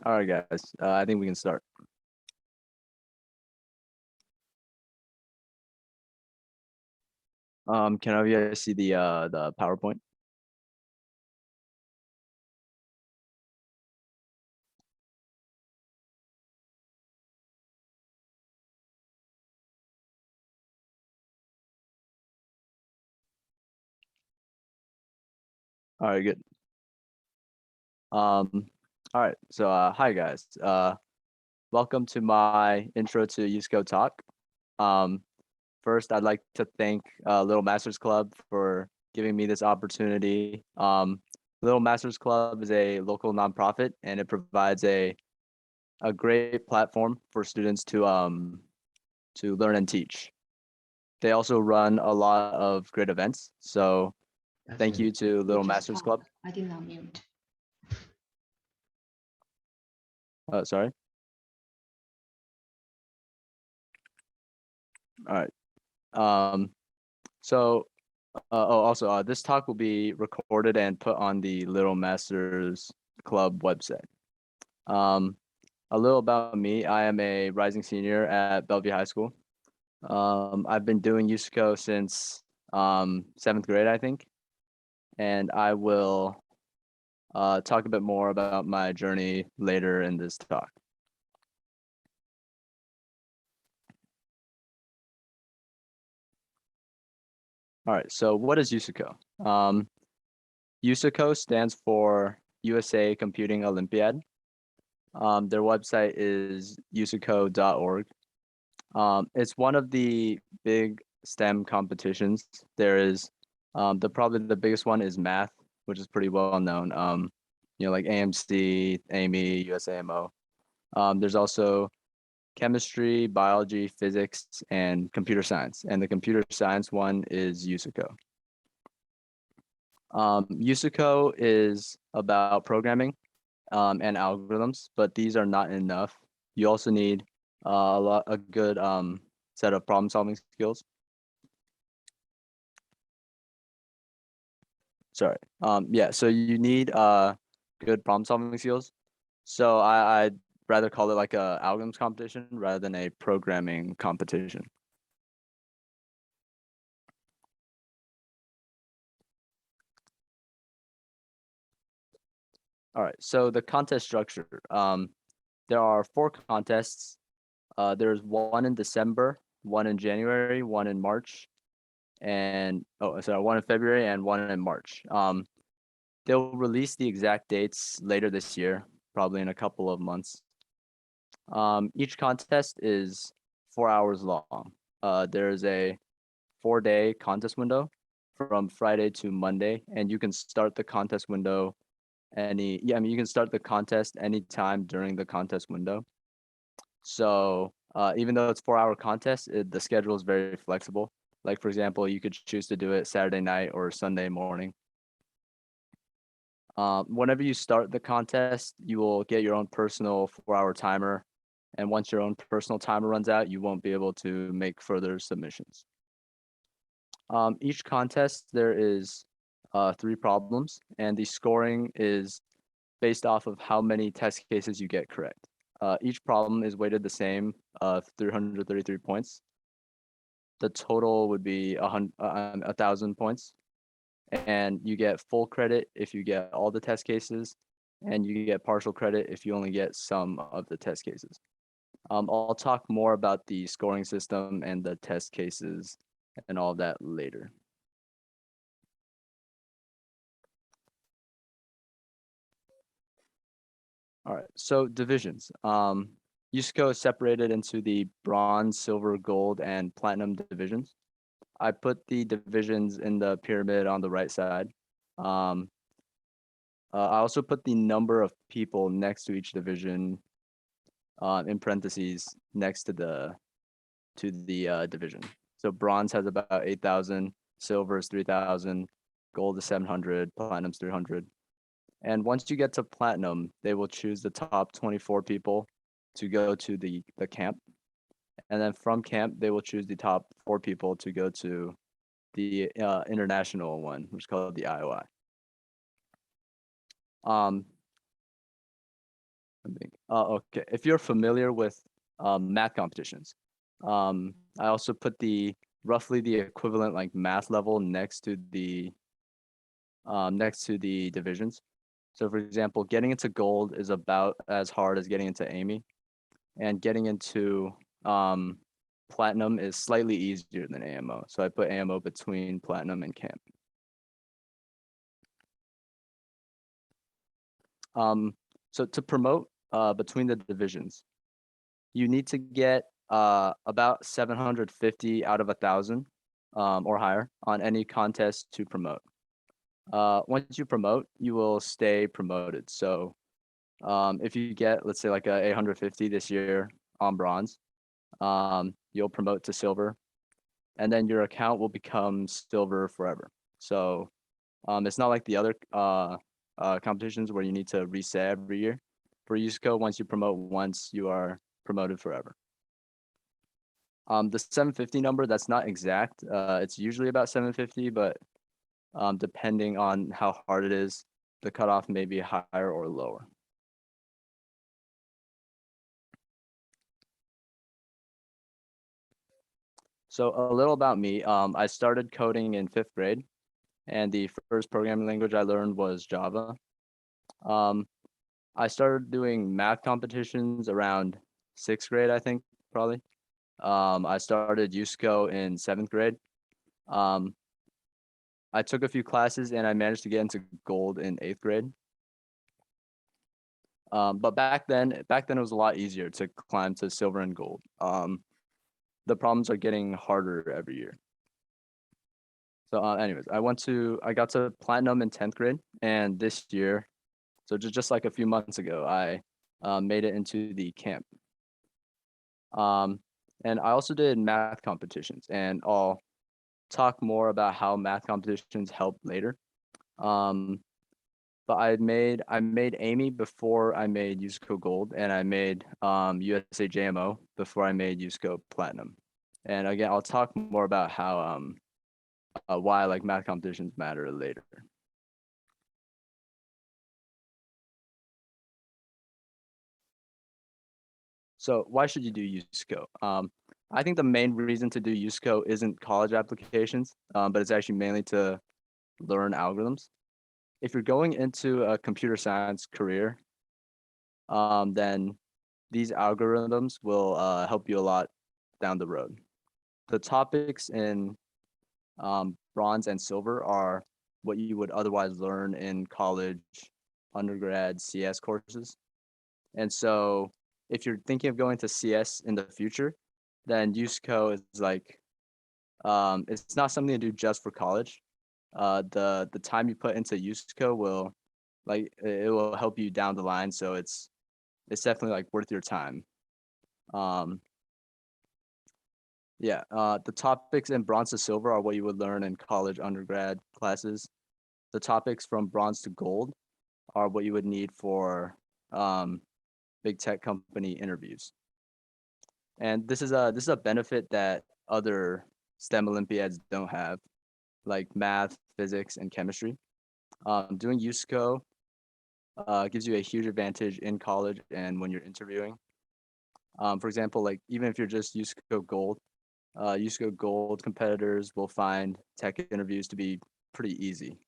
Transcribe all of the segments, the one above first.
All right, guys. I think we can start. Can I have you guys see the PowerPoint? All right, good. All right. So, hi guys. Welcome to my intro to USACO talk. Um, First, I'd like to thank Little Masters Club for giving me this opportunity. Little Masters Club is a local nonprofit, and it provides a great platform for students to learn and teach. They also run a lot of great events. So, thank you to You Little just Masters Club. talk. I did not mute. Sorry. All right. Um, so, also, this talk will be recorded and put on the Little Masters Club website. Um, a little about me. I am a rising senior at Bellevue High School. I've been doing USACO since seventh grade, I think, and I will talk a bit more about my journey later in this talk. All right. So, what is USACO? USACO stands for USA Computing Olympiad. Their website is usaco.org. It's one of the big STEM competitions. There is probably the biggest one is math, which is pretty well known. Like AMC, AME, USAMO. There's also chemistry, biology, physics, and computer science. And the computer science one is USACO. USACO is about programming and algorithms, but these are not enough. You also need a good set of problem solving skills. Sorry. Yeah, so you need good problem solving skills. So I'd rather call it like a algorithms competition rather than a programming competition. All right. So the contest structure. There are four contests. There's one in December, one in January, one in March, and one in February and one in March. They'll release the exact dates later this year, probably in a couple of months. Each contest is 4 hours long. There's a 4-day contest window from Friday to Monday, and you can start the contest window you can start the contest anytime during the contest window. So even though it's 4 hour contest, the schedule is very flexible. Like for example, you could choose to do it Saturday night or Sunday morning. Whenever you start the contest, you will get your own personal 4 hour timer. And once your own personal timer runs out, you won't be able to make further submissions. Each contest, there is 3 problems, and the scoring is based off of how many test cases you get correct. Each problem is weighted the same, 333 points. The total would be 1,000 points, and you get full credit if you get all the test cases, and you get partial credit if you only get some of the test cases. I'll talk more about the scoring system and the test cases and all that later. All right, so divisions. USCO is separated into the bronze, silver, gold, and platinum divisions. I put the divisions in the pyramid on the right side. Um, I also put the number of people next to each division in parentheses next to the division. So bronze has about 8,000, silver is 3,000, gold is 700, platinum's 300. And once you get to platinum, they will choose the top 24 people to go to the camp. And then from camp, they will choose the top 4 people to go to the international one, which is called the IOI. Um, Okay. If you're familiar with math competitions, I also put the roughly the equivalent like math level next to the divisions. So for example, getting into gold is about as hard as getting into Amy, and getting into um, platinum is slightly easier than AMO. So I put AMO between platinum and camp. Um, so to promote between the divisions, you need to get about 750 out of 1,000 or higher on any contest to promote. Once you promote, you will stay promoted. So if you get, let's say, like a 850 this year on bronze, you'll promote to silver, and then your account will become silver forever. So it's not like the other competitions where you need to reset every year. For USACO, once you promote once, you are promoted forever. The 750 number, that's not exact. It's usually about 750, but depending on how hard it is, the cutoff may be higher or lower. So a little about me. I started coding in 5th grade, and the first programming language I learned was Java. Um, I started doing math competitions around 6th grade, I think, probably. I started USCO in 7th grade. Um, I took a few classes and I managed to get into gold in 8th grade. But back then it was a lot easier to climb to silver and gold. The problems are getting harder every year. So, anyways, I got to platinum in 10th grade, and this year, so just like a few months ago, I made it into the camp. Um, and I also did math competitions, and I'll talk more about how math competitions help later. Um, but I made Amy before I made USCO Gold, and I made USA JMO before I made USCO Platinum. And again, I'll talk more about how why like math competitions matter later. So why should you do USCO? I think the main reason to do USCO isn't college applications, but it's actually mainly to learn algorithms. If you're going into a computer science career, then these algorithms will help you a lot down the road. The topics in bronze and silver are what you would otherwise learn in college, undergrad, CS courses. And so if you're thinking of going to CS in the future, then USCO is like it's not something to do just for college. The time you put into USCO will it will help you down the line. So it's definitely like worth your time. Um, yeah, the topics in bronze to silver are what you would learn in college undergrad classes. The topics from bronze to gold are what you would need for um, big tech company interviews. And this is a benefit that other STEM Olympiads don't have, like math, physics, and chemistry. Doing USCO gives you a huge advantage in college and when you're interviewing. For example, like even if you're just USCO Gold, USCO Gold competitors will find tech interviews to be pretty easy.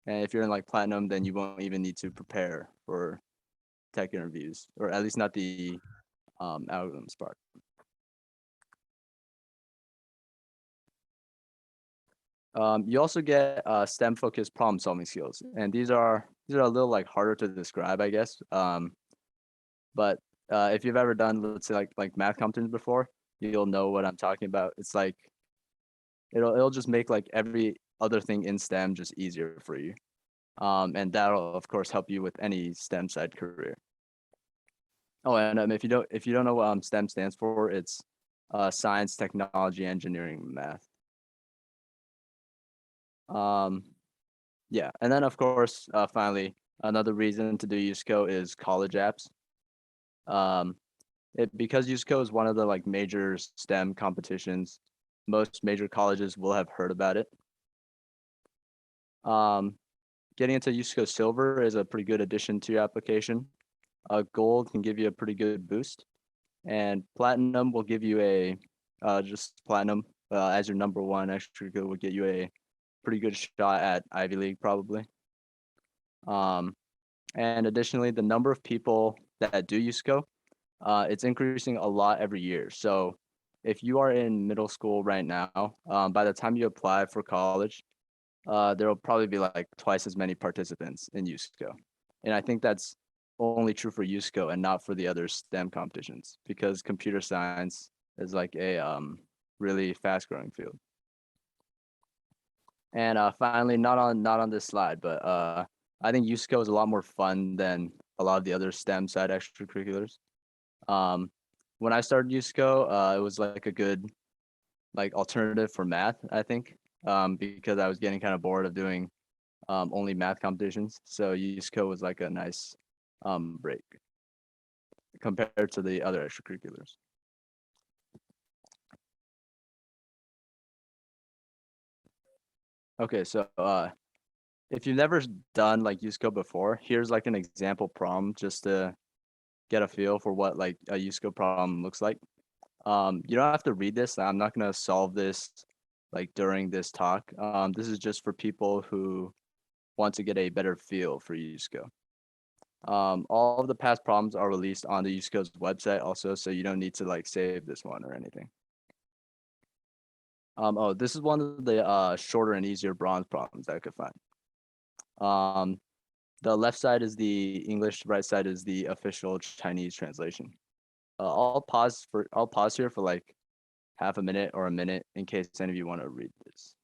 And if you're in like Platinum, then you won't even need to prepare for tech interviews, or at least not the algorithms part. You also get STEM focused problem solving skills, and these are a little like harder to describe, I guess. But if you've ever done, let's say, like math competitions before, you'll know what I'm talking about. It's like it'll just make like every other thing in STEM just easier for you, and that'll of course help you with any STEM side career. Oh, and if you don't know what STEM stands for, it's science, technology, engineering, math. Um, yeah, and then of course, finally, another reason to do USCO is college apps. Um, because USCO is one of the like major STEM competitions, most major colleges will have heard about it. Um, Getting into USCO Silver is a pretty good addition to your application. Gold can give you a pretty good boost, and platinum will give you a just platinum as your number one extracurricular will get you a pretty good shot at Ivy League probably. And additionally, the number of people that do USACO, it's increasing a lot every year. So if you are in middle school right now, by the time you apply for college, there will probably be like twice as many participants in USACO. And I think that's only true for USACO and not for the other STEM competitions because computer science is like a really fast growing field. And finally, not on this slide, but I think USACO is a lot more fun than a lot of the other STEM side extracurriculars. When I started USACO, it was like a good like alternative for math, I think, because I was getting kind of bored of doing only math competitions. So USACO was like a nice break compared to the other extracurriculars. Okay, so if you've never done like USACO before, here's like an example problem just to get a feel for what like a USACO problem looks like. You don't have to read this. I'm not gonna solve this like during this talk. This is just for people who want to get a better feel for USACO. All of the past problems are released on the USACO's website also, so you don't need to like save this one or anything. Oh, this is one of the shorter and easier bronze problems that I could find. The left side is the English, right side is the official Chinese translation. I'll pause here for like half a minute or a minute in case any of you want to read this.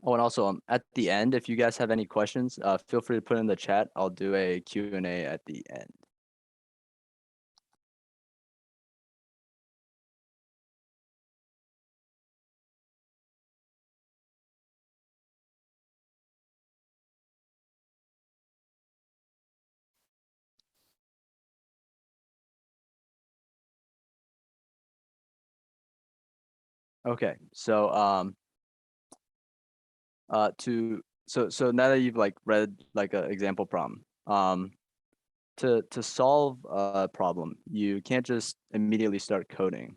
Oh, and also at the end, if you guys have any questions, feel free to put in the chat. I'll do a Q&A at the end. Okay, so so now that you've like read like an example problem, to solve a problem, you can't just immediately start coding,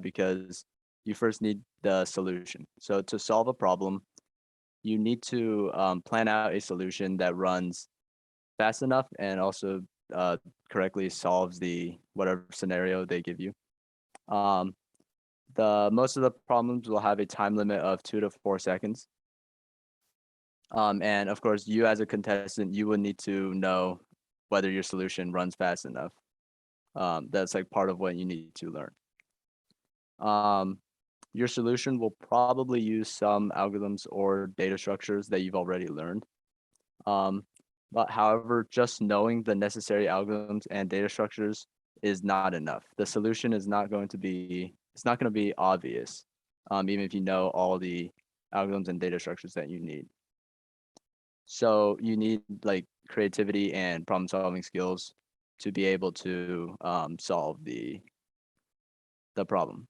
because you first need the solution. So to solve a problem, you need to plan out a solution that runs fast enough and also correctly solves the whatever scenario they give you. The most of the problems will have a time limit of 2 to 4 seconds. And of course, you as a contestant, you would need to know whether your solution runs fast enough. That's like part of what you need to learn. Your solution will probably use some algorithms or data structures that you've already learned. But however, just knowing the necessary algorithms and data structures is not enough. The solution is not going to be, it's not going to be obvious, even if you know all the algorithms and data structures that you need. So you need like creativity and problem solving skills to be able to solve the problem.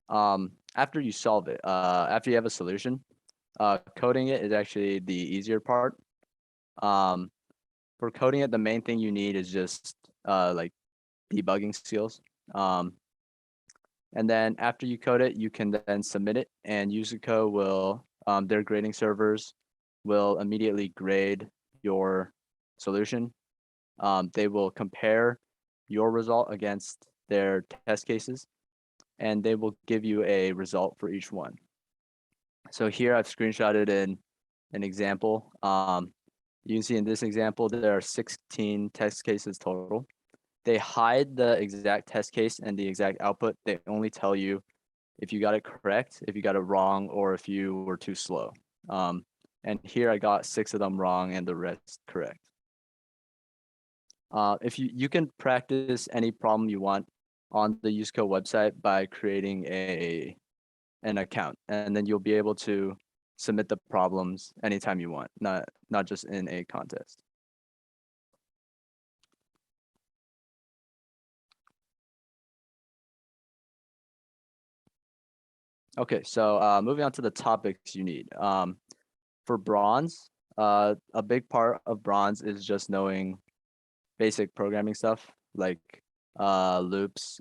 After you solve it, after you have a solution, coding it is actually the easier part. For coding it, the main thing you need is just like debugging skills. And then after you code it, you can then submit it, and USACO will, their grading servers will immediately grade your solution. They will compare your result against their test cases, and they will give you a result for each one. So here I've screenshotted in an example. You can see in this example, there are 16 test cases total. They hide the exact test case and the exact output. They only tell you if you got it correct, if you got it wrong, or if you were too slow. And here I got 6 of them wrong and the rest correct. If you can practice any problem you want on the USACO website by creating an account, and then you'll be able to submit the problems anytime you want, not just in a contest. Okay, so moving on to the topics you need. For bronze, a big part of bronze is just knowing basic programming stuff like loops,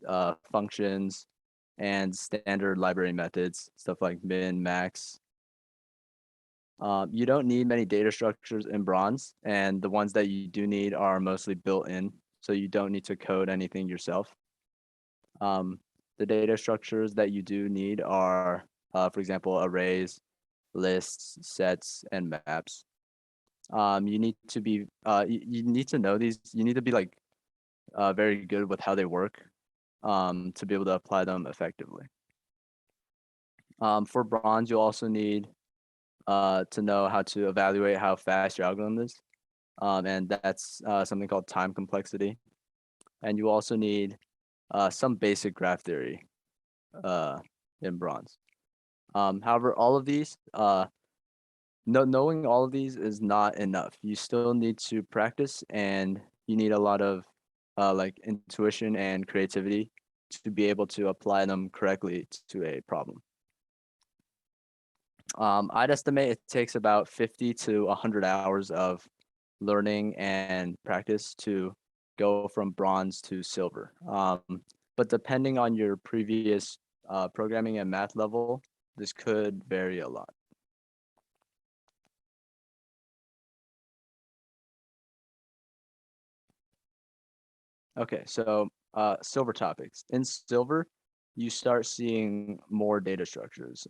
functions, and standard library methods, stuff like min, max. You don't need many data structures in bronze, and the ones that you do need are mostly built in, so you don't need to code anything yourself. Um, the data structures that you do need are, for example, arrays, lists, sets, and maps. You need to be, you need to know these. You need to be like very good with how they work, to be able to apply them effectively. For bronze, you'll also need to know how to evaluate how fast your algorithm is, and that's something called time complexity. And you also need some basic graph theory in bronze. However, all of these, knowing all of these is not enough. You still need to practice, and you need a lot of like intuition and creativity to be able to apply them correctly to a problem. I'd estimate it takes about 50 to 100 hours of learning and practice to go from bronze to silver. But depending on your previous programming and math level, this could vary a lot. Okay, so silver topics. In silver, you start seeing more data structures.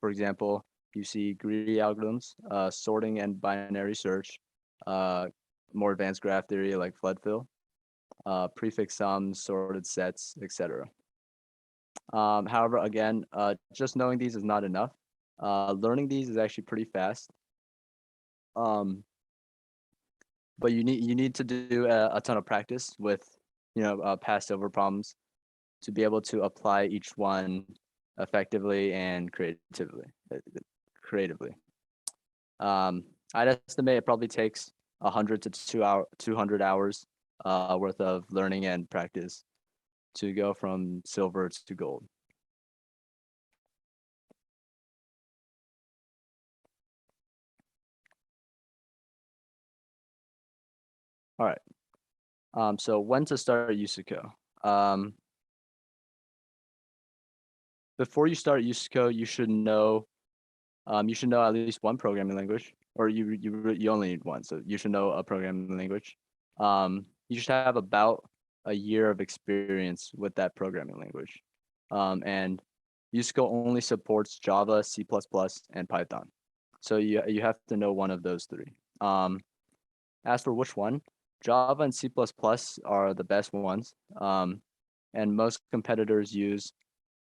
For example, you see greedy algorithms, sorting and binary search, uh, more advanced graph theory like flood fill, prefix sums, sorted sets, etc. However, again, just knowing these is not enough. Learning these is actually pretty fast. Um, but you need to do a ton of practice with past silver problems to be able to apply each one effectively and creatively. Um, I'd estimate it probably takes 100 to 200 hours worth of learning and practice to go from silver to gold. All right. So when to start USACO? Before you start USACO, you should know at least one programming language, or you only need one, so you should know a programming language. You should have about a year of experience with that programming language. And USACO only supports Java, C++, and Python. So you have to know one of those three. As for which one, Java and C++ are the best ones. And most competitors use,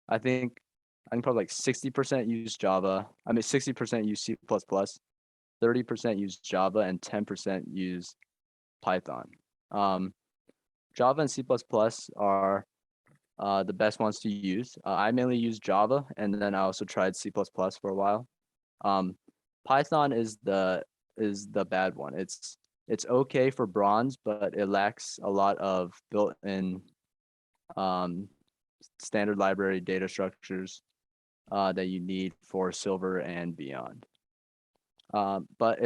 I think, probably like 60% use Java. 60% use C++, 30% use Java, and 10% use Python. Java and C++ are the best ones to use. I mainly use Java, and then I also tried C++ for a while. Python is the bad one. It's okay for bronze, but it lacks a lot of built-in standard library data structures that you need for silver and beyond. But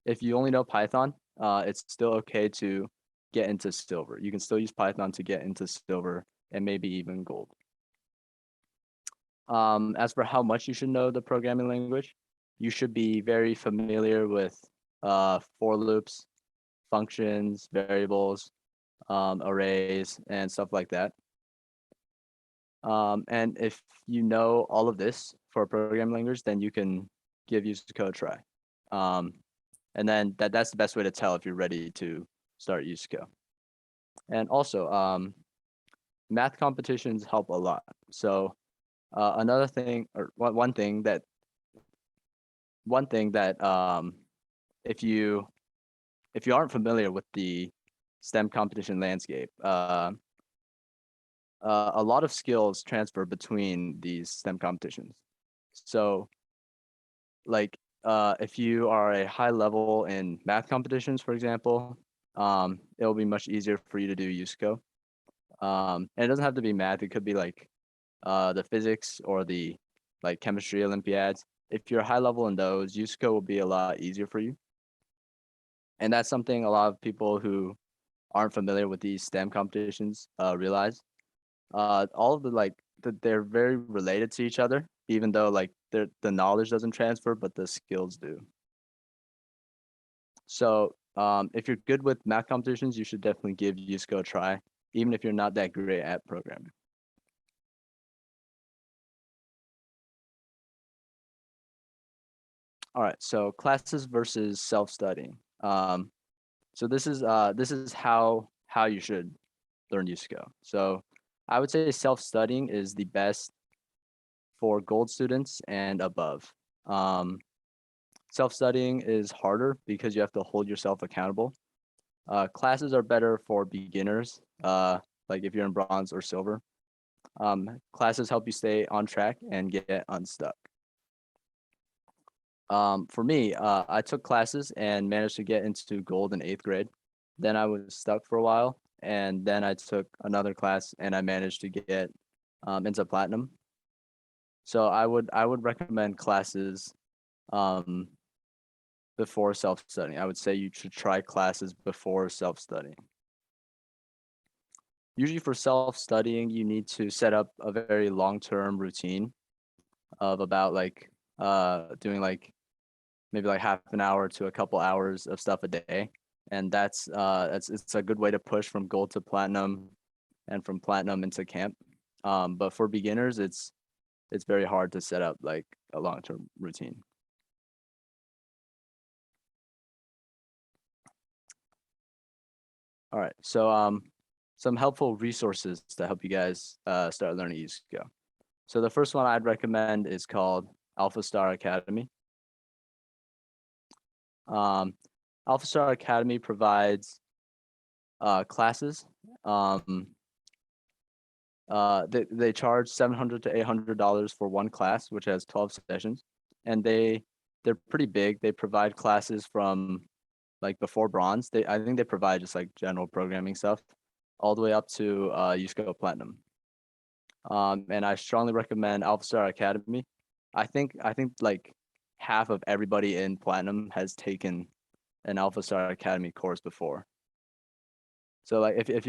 if you only know Python, it's still okay to get into silver. You can still use Python to get into silver and maybe even gold. As for how much you should know the programming language, you should be very familiar with for loops, functions, variables, arrays, and stuff like that. And if you know all of this for a programming language, then you can give USACO a try. And then that's the best way to tell if you're ready to start USACO. And also, math competitions help a lot. So another thing, or one thing that if you aren't familiar with the STEM competition landscape, a lot of skills transfer between these STEM competitions. So like if you are a high level in math competitions, for example, it'll be much easier for you to do USCO. And it doesn't have to be math. It could be like the physics or the like chemistry Olympiads. If you're high level in those, USCO will be a lot easier for you. And that's something a lot of people who aren't familiar with these STEM competitions realize. All of the like they're very related to each other, even though like the knowledge doesn't transfer, but the skills do. So if you're good with math competitions, you should definitely give USCO a try, even if you're not that great at programming. All right, so classes versus self-studying. So this is how you should learn USCO. So I would say self-studying is the best for gold students and above. Um, Self-studying is harder because you have to hold yourself accountable. Classes are better for beginners, like if you're in bronze or silver. Classes help you stay on track and get unstuck. For me, I took classes and managed to get into gold in 8th grade. Then I was stuck for a while, and then I took another class and I managed to get into platinum. So I would recommend classes um, before self-studying. I would say you should try classes before self-studying. Usually for self-studying, you need to set up a very long-term routine of about like doing like maybe like half an hour to a couple hours of stuff a day. And that's it's a good way to push from gold to platinum and from platinum into camp. But for beginners, it's very hard to set up like a long-term routine. All right. So some helpful resources to help you guys start learning USCO. So the first one I'd recommend is called Alpha Star Academy. Um, Alpha Star Academy provides classes. They charge $700 to $800 for one class, which has 12 sessions, and they're pretty big. They provide classes from like before bronze. I think they provide just like general programming stuff, all the way up to USCO Platinum. And I strongly recommend Alpha Star Academy. I think like half of everybody in Platinum has taken an Alpha Star Academy course before. So like if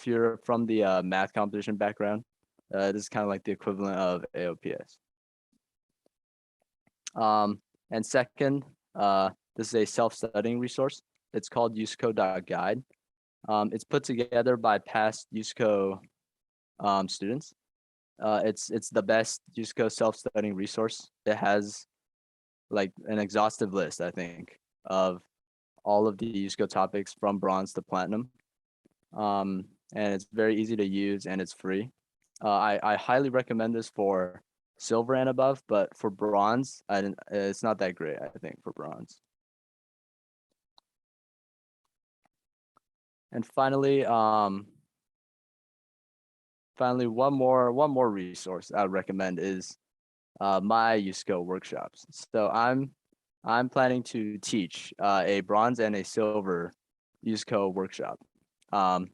you're from the math competition background, this is kind of like the equivalent of AOPS. And second, this is a self-studying resource. It's called USCO.guide. It's put together by past USCO students. It's the best USCO self-studying resource. It has like an exhaustive list, I think, of all of the USCO topics from bronze to platinum. And it's very easy to use and it's free. I highly recommend this for silver and above, but for bronze, it's not that great, I think, for bronze. And finally, one more resource I would recommend is my USCO workshops. So I'm planning to teach a bronze and a silver USCO workshop. Um,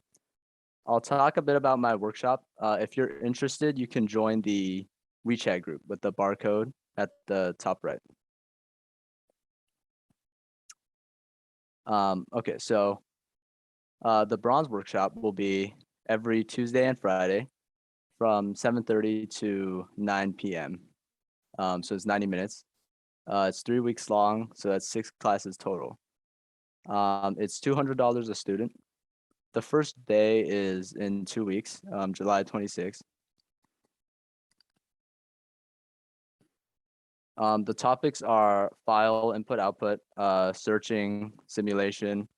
I'll talk a bit about my workshop. If you're interested, you can join the WeChat group with the barcode at the top right. Okay, so the bronze workshop will be every Tuesday and Friday from 7:30 to 9 p.m. So it's 90 minutes. It's 3 weeks long, so that's 6 classes total. It's $200 a student. The first day is in 2 weeks, July 26th. The topics are file input output, searching, simulation,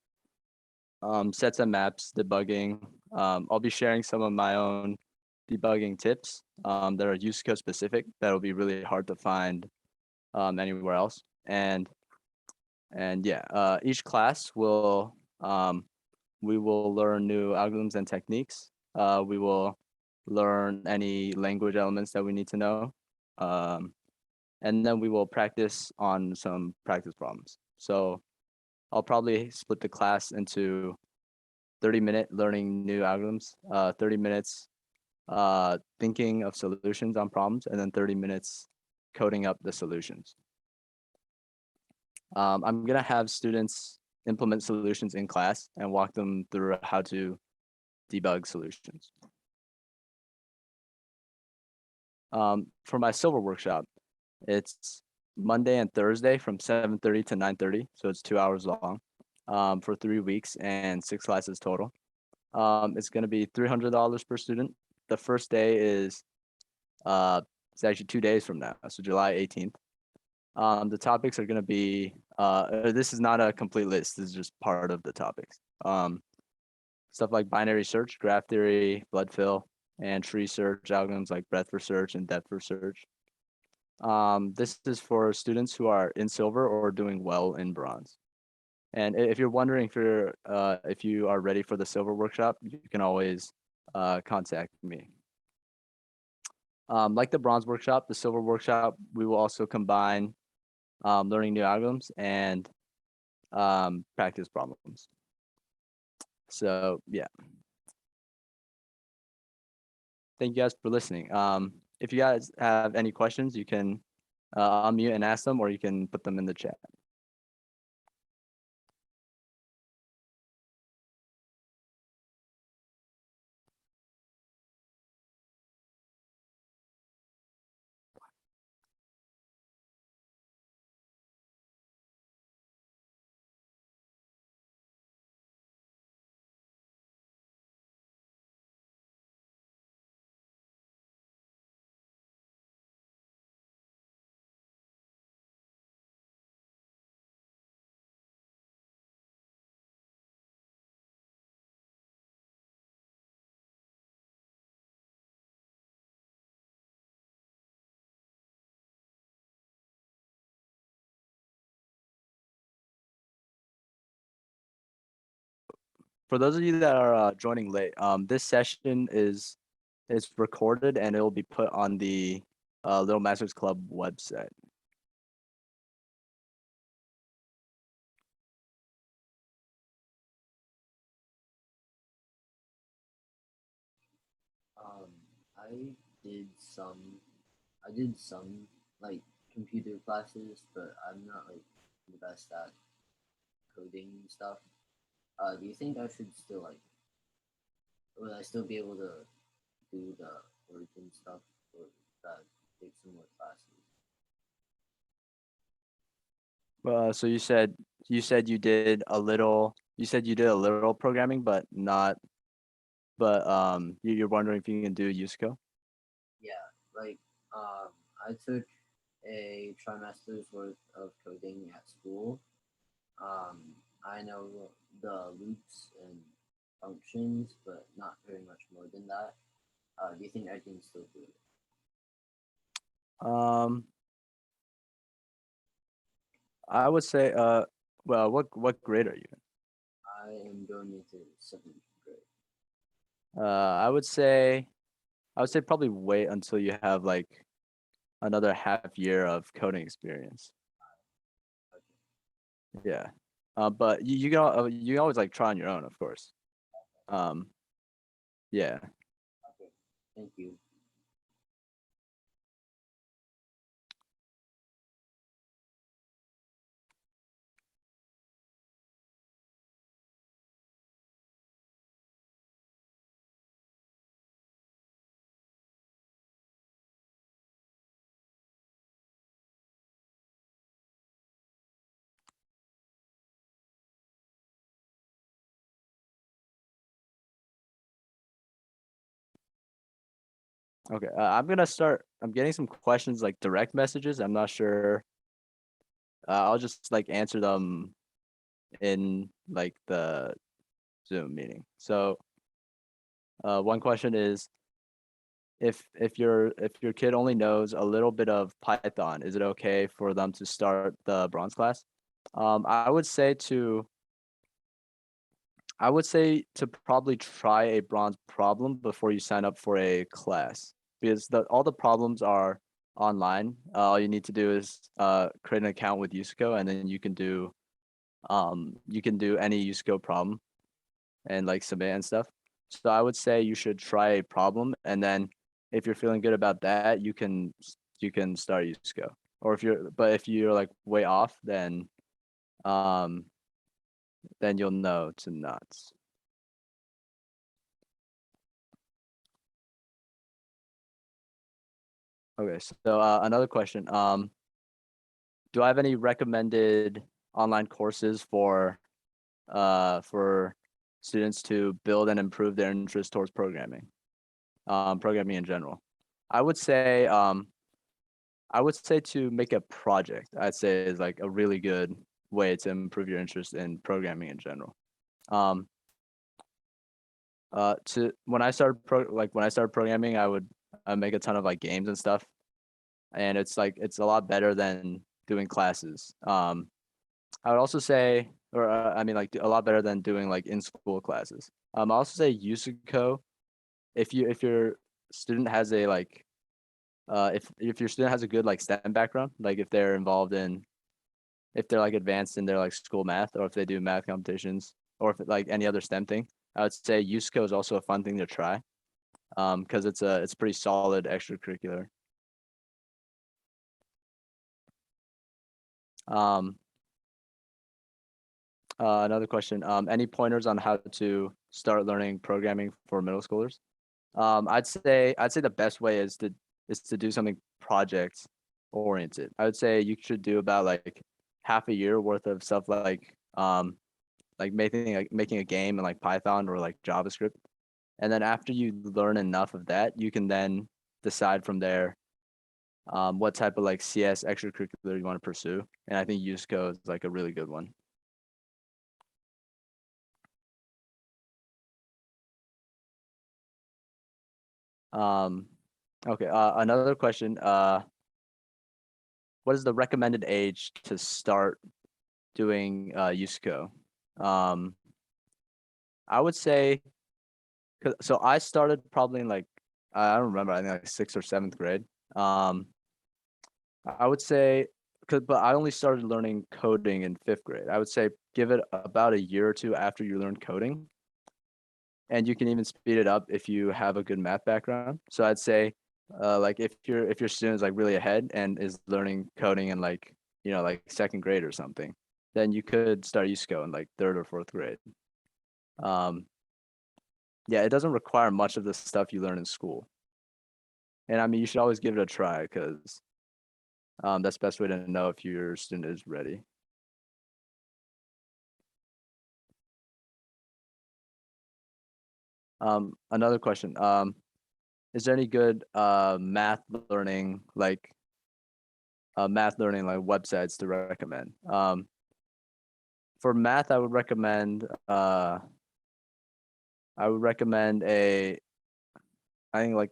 sets and maps, debugging. I'll be sharing some of my own debugging tips that are USCO specific that will be really hard to find anywhere else. And yeah, each class will we will learn new algorithms and techniques. We will learn any language elements that we need to know. Um, and then we will practice on some practice problems. So I'll probably split the class into 30-minute learning new algorithms, 30 minutes thinking of solutions on problems, and then 30 minutes coding up the solutions. I'm gonna have students implement solutions in class and walk them through how to debug solutions. For my silver workshop, it's Monday and Thursday from 7:30 to 9:30, so it's 2 hours long, for 3 weeks and 6 classes total. It's gonna be $300 per student. The first day is it's actually 2 days from now, so July 18th. The topics are gonna be this is not a complete list. This is just part of the topics. Stuff like binary search, graph theory, blood fill, and tree search algorithms like breadth for search and depth for search. This is for students who are in silver or doing well in bronze. And if you're wondering if you are ready for the silver workshop, you can always contact me. Like the bronze workshop, the silver workshop, we will also combine learning new algorithms and practice problems. So yeah. Thank you guys for listening. If you guys have any questions, you can unmute and ask them, or you can put them in the chat. For those of you that are joining late, this session is recorded and it will be put on the Little Masters Club website. I did some, I did some like computer classes, but I'm not like the best at coding stuff. Do you think I should still like, would I still be able to do the origin stuff, or should I take some more classes? So you said you did a little programming, but not you're wondering if you can do USACO. Yeah, like I took a trimester's worth of coding at school. Um, I know the loops and functions, but not very much more than that. Do you think I can still do it? Um, I would say well, what grade are you in? I am going into seventh grade. I would say probably wait until you have like another half year of coding experience. Okay. Yeah. But you can always like try on your own, of course. Um, yeah. Okay. Thank you. Okay. I'm gonna start. I'm getting some questions like direct messages. I'm not sure. I'll just like answer them in like the Zoom meeting. So, one question is, if your kid only knows a little bit of Python, is it okay for them to start the bronze class? I would say I would say to probably try a bronze problem before you sign up for a class because all the problems are online. All you need to do is create an account with USACO and then you can do any USACO problem and like submit and stuff. So I would say you should try a problem and then if you're feeling good about that, you can start USACO. Or if you're like way off, um then you'll know to not. Okay, so another question. Do I have any recommended online courses for students to build and improve their interest towards programming? Programming in general. I would say um I would say to make a project, I'd say is like a really good way to improve your interest in programming in general. Um to when I started when I started programming, I make a ton of like games and stuff and it's a lot better than doing classes. I would also say, or I mean, like a lot better than doing like in school classes. I also say USACO if your student has a like if your student has a good like STEM background, like if they're like advanced in their like school math or if they do math competitions or if like any other STEM thing, I would say USACO is also a fun thing to try. Because it's pretty solid extracurricular. Um, Another question. Any pointers on how to start learning programming for middle schoolers? I'd say the best way is to do something project oriented. I would say you should do about like half a year worth of stuff like making a game in like Python or like JavaScript. And then after you learn enough of that, you can then decide from there what type of like CS extracurricular you want to pursue. And I think USCO is like a really good one. Um, okay. Another question. What is the recommended age to start doing USCO? Um, I would say, so I started probably in like I don't remember. I think like sixth or seventh grade. Um, I would say, but I only started learning coding in fifth grade. I would say give it about a year or two after you learn coding, and you can even speed it up if you have a good math background. So I'd say, like if your student is like really ahead and is learning coding in like like second grade or something, then you could start USCO in like third or fourth grade. Um, yeah, it doesn't require much of the stuff you learn in school, and I mean you should always give it a try because that's the best way to know if your student is ready. Another question. Is there any good math learning like websites to recommend? For math, I would recommend a I think like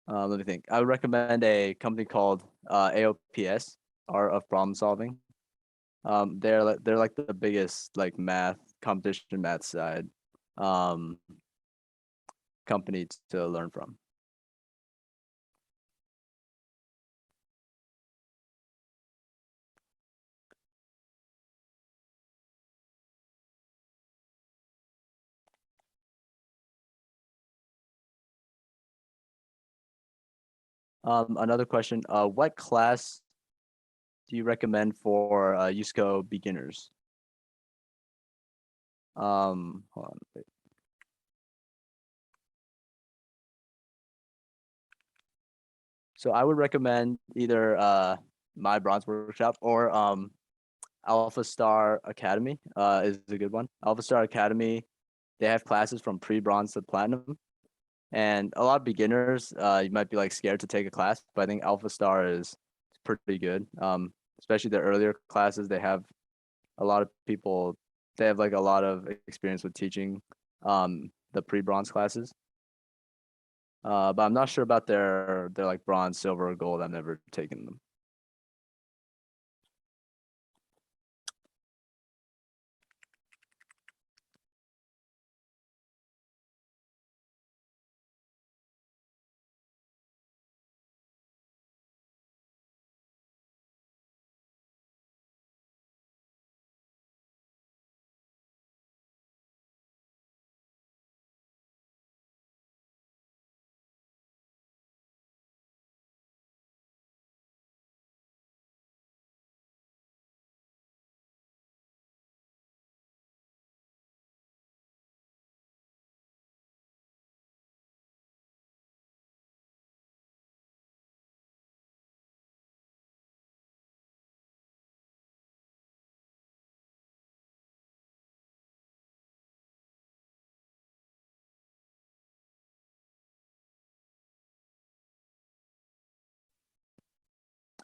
let me think. I would recommend a company called AOPS, Art of Problem Solving. They're like the biggest like math competition math side um company to learn from. Another question. What class do you recommend for USCO beginners? Hold on. Wait. So I would recommend either my bronze workshop or Alpha Star Academy is a good one. Alpha Star Academy, they have classes from pre-bronze to platinum, and a lot of beginners you might be like scared to take a class, but I think Alpha Star is pretty good. Especially the earlier classes, they have a lot of people. They have like a lot of experience with teaching the pre-bronze classes. But I'm not sure about their like bronze, silver, or gold. I've never taken them.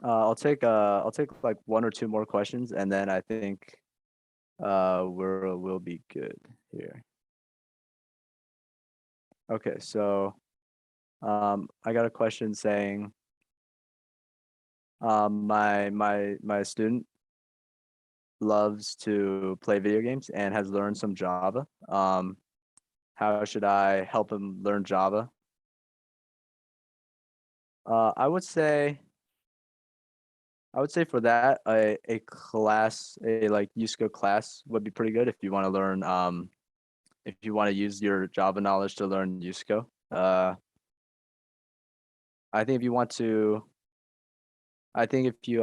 I'll take like one or two more questions, and then I think we'll be good here. Okay, so I got a question saying my student loves to play video games and has learned some Java. How should I help him learn Java? I would say for that a class, a like USACO class would be pretty good if you want to learn if you want to use your Java knowledge to learn USACO. I think if you want to, I think if you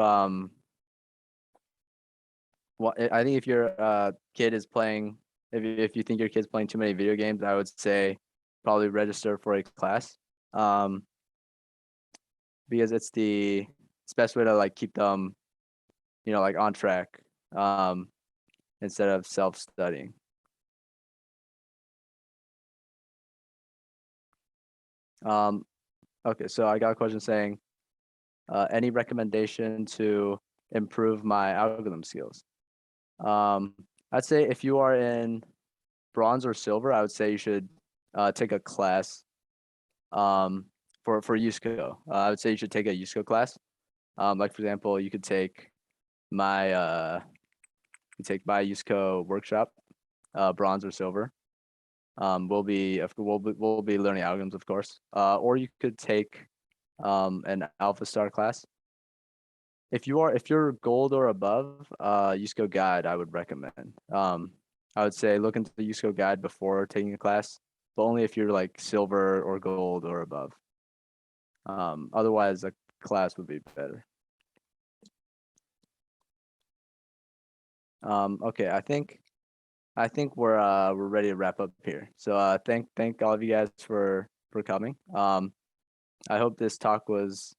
well, I think if your kid is playing, if you think your kid's playing too many video games, I would say probably register for a class, um, because it's best way to like keep them, like on track, um, instead of self studying. Um, okay, so I got a question saying, any recommendation to improve my algorithm skills? Um, I'd say if you are in bronze or silver, I would say you should take a class for USACO. I would say you should take a USACO class. Like for example, my uh, you take my USACO workshop, bronze or silver. We'll be learning algorithms, of course. Or you could take an Alpha Star class. If you're gold or above, USACO guide I would recommend. I would say look into the USACO guide before taking a class, but only if you're like silver or gold or above. Otherwise, a class would be better. Okay, I think we're ready to wrap up here. So thank all of you guys for coming. I hope this talk was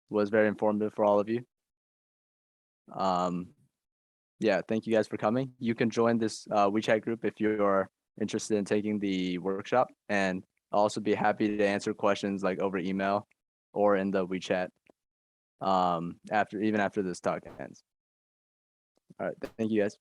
very informative for all of you. Um, yeah, thank you guys for coming. You can join this WeChat group if you're interested in taking the workshop, and I'll also be happy to answer questions like over email or in the WeChat after this talk ends. All right, thank you guys.